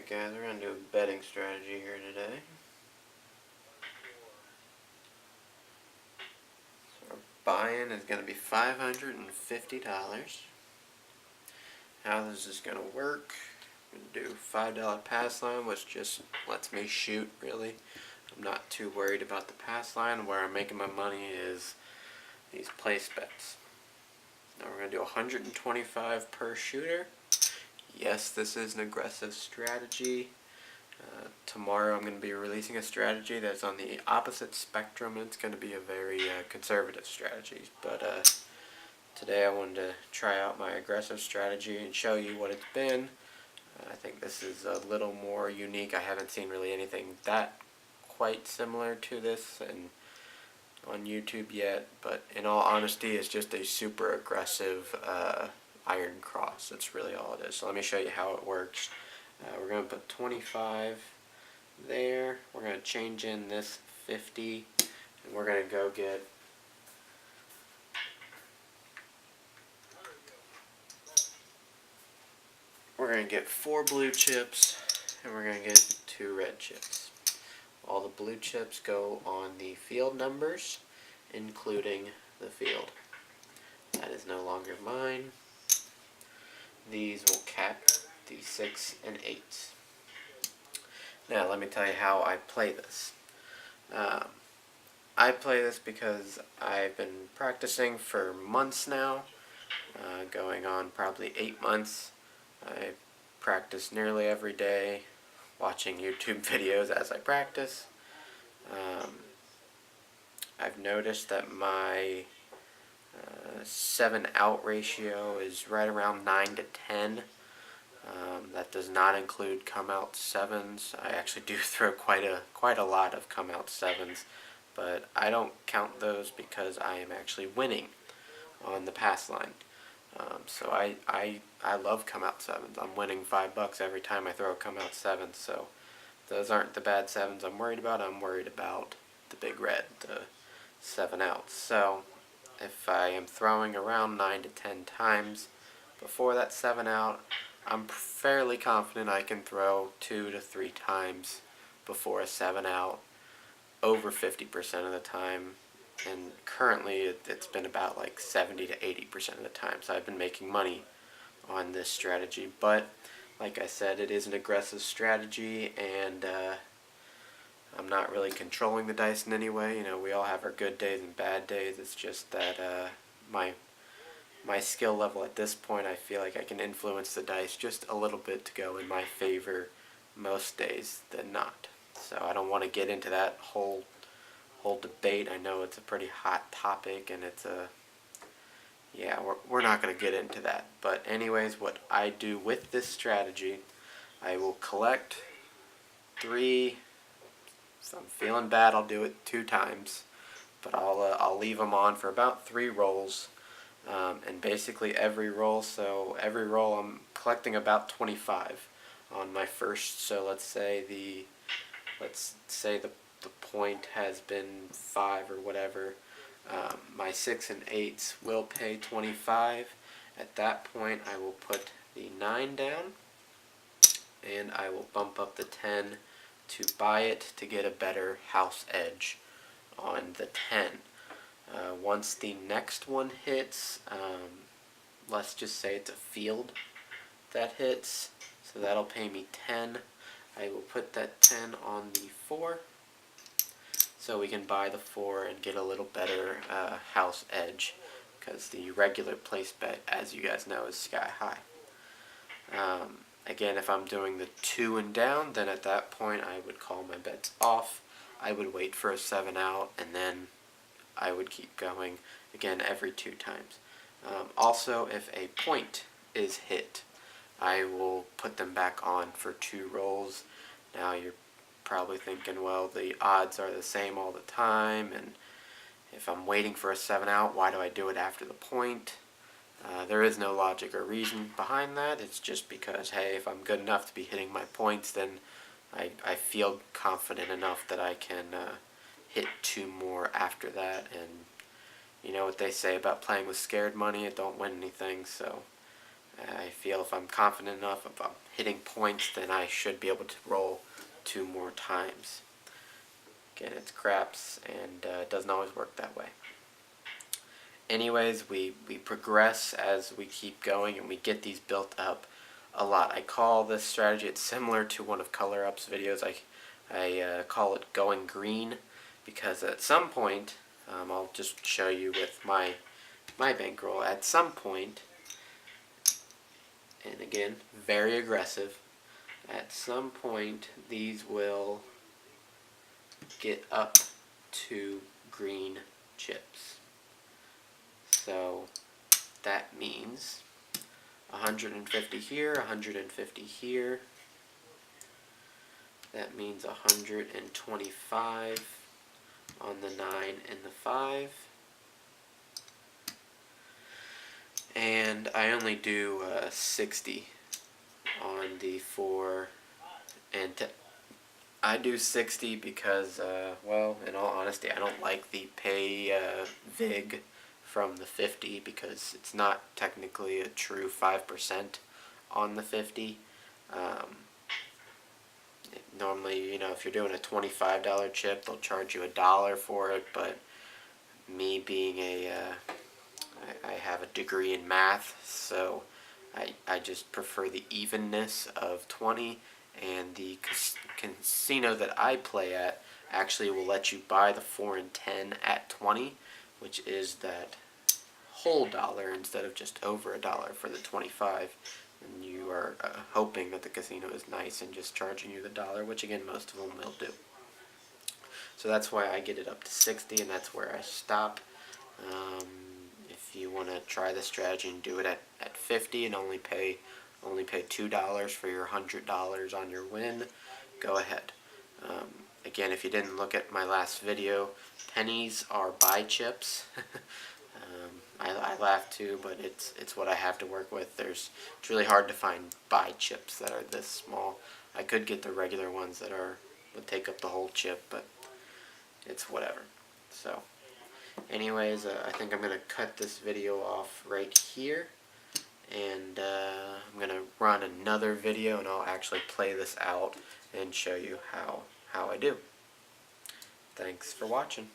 Alright guys, we're going to do a betting strategy here today. So our buy-in is going to be $550. How this is going to work, I'm going to do $5 pass line, which just lets me shoot, really. I'm not too worried about the pass line. Where I'm making my money is these place bets. Now we're going to do 125 per shooter. Yes, this is an aggressive strategy. Tomorrow I'm going to be releasing a strategy that's on the opposite spectrum, and it's going to be a very conservative strategy. But today I wanted to try out my aggressive strategy and show you what it's been. I think this is a little more unique. I haven't seen really anything that quite similar to this on YouTube yet, but in all honesty, it's just a super aggressive iron cross. That's really all it is. So let me show you how it works. We're going to put 25 there. We're going to change in this 50, and we're going to go get four blue chips, and we're going to get 2 red chips. All the blue chips go on the field numbers, including the field. That is no longer mine. These will cap the 6 and 8s. Now let me tell you how I play this. I play this because I've been practicing for months now, going on probably 8 months. I practice nearly every day, watching YouTube videos as I practice. I've noticed that my 7-out ratio is right around 9 to 10. That does not include come-out 7s. I actually do throw quite a lot of come-out 7s, but I don't count those because I am actually winning on the pass line. So I love come-out 7s. I'm winning $5 every time I throw a come-out 7, so those aren't the bad 7s I'm worried about. I'm worried about the big red, the 7-outs. So if I am throwing around 9 to 10 times before that 7-out, I'm fairly confident I can throw 2 to 3 times before a 7-out, over 50% of the time. And currently it's been about like 70 to 80% of the time. So I've been making money on this strategy. But like I said, it is an aggressive strategy, and I'm not really controlling the dice in any way. You know, we all have our good days and bad days. It's just that my skill level at this point, I feel like I can influence the dice just a little bit to go in my favor most days than not. So I don't want to get into that whole debate. I know it's a pretty hot topic, and it's we're not going to get into that. But anyways, what I do with this strategy, I will collect 3. So I'm feeling bad, I'll do it 2 times, but I'll leave them on for about 3 rolls, and basically every roll. So every roll I'm collecting about 25 on my first. So let's say the point has been 5 or whatever. My 6 and 8s will pay 25. At that point, I will put the 9 down, and I will bump up the 10 to buy it to get a better house edge on the 10. Once the next one hits, let's just say it's a field that hits, so that'll pay me 10. I will put that 10 on the 4, so we can buy the 4 and get a little better house edge, because the regular place bet, as you guys know, is sky high. Again, if I'm doing the 2 and down, then at that point I would call my bets off. I would wait for a 7-out, and then I would keep going, again, every 2 times. Also, if a point is hit, I will put them back on for 2 rolls. Now you're probably thinking, well, the odds are the same all the time, and if I'm waiting for a 7-out, why do I do it after the point? There is no logic or reason behind that. It's just because, hey, if I'm good enough to be hitting my points, then I feel confident enough that I can hit 2 more after that. And you know what they say about playing with scared money, it don't win anything. So I feel if I'm confident enough, if I'm hitting points, then I should be able to roll 2 more times. Again, it's craps, and it doesn't always work that way. Anyways, we progress as we keep going, and we get these built up a lot. I call this strategy, it's similar to one of Color Up's videos. I call it going green, because at some point, I'll just show you with my bankroll, at some point, and again, very aggressive, at some point these will get up to green chips. So that means 150 here, 150 here. That means 125 on the 9 and the 5. And I only do 60 on the 4 and I do 60 because, well, in all honesty, I don't like the pay VIG from the 50 because it's not technically a true 5% on the 50. Normally, you know, if you're doing a $25 chip, they'll charge you $1 for it, but me being I have a degree in math, so I just prefer the evenness of 20, and the casino that I play at actually will let you buy the 4 and 10 at 20, which is that whole dollar instead of just over $1 for the 25. And you are hoping that the casino is nice and just charging you the dollar, which again most of them will do. So that's why I get it up to 60, and that's where I stop. If you want to try the strategy and do it at 50 and only pay $2 for your $100 on your win, go ahead. Again, if you didn't look at my last video, pennies are buy chips. I laugh too, but it's what I have to work with. It's really hard to find buy chips that are this small. I could get the regular ones that would take up the whole chip, but it's whatever. So anyways, I think I'm going to cut this video off right here, and I'm going to run another video, and I'll actually play this out and show you how I do. Thanks for watching.